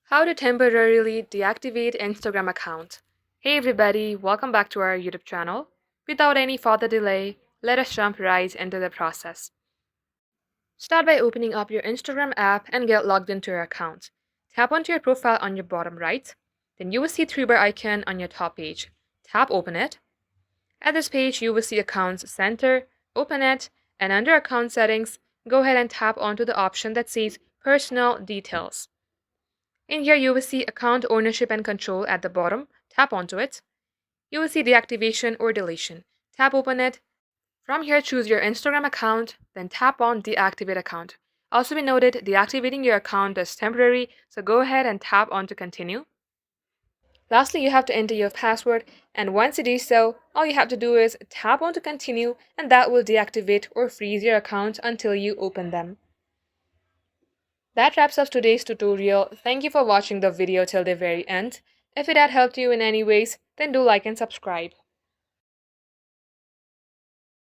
How to temporarily deactivate Instagram account. Hey everybody, welcome back to our YouTube channel. Without any further delay, let us jump right into the process. Start by opening up your Instagram app and get logged into your account. Tap onto your profile on your bottom right. Then you will see three bar icon on your top page. Tap open it. At this page, you will see accounts center, open it, and under account settings, go ahead and tap onto the option that says personal details. In here, you will see account ownership and control at the bottom. Tap onto it. You will see deactivation or deletion. Tap open it. From here, choose your Instagram account, then tap on deactivate account. Also be noted, deactivating your account is temporary, so go ahead and tap on to continue. Lastly, you have to enter your password, and once you do so, all you have to do is tap on to continue, and that will deactivate or freeze your account until you open them. That wraps up today's tutorial. Thank you for watching the video till the very end. If it had helped you in any ways, then do like and subscribe.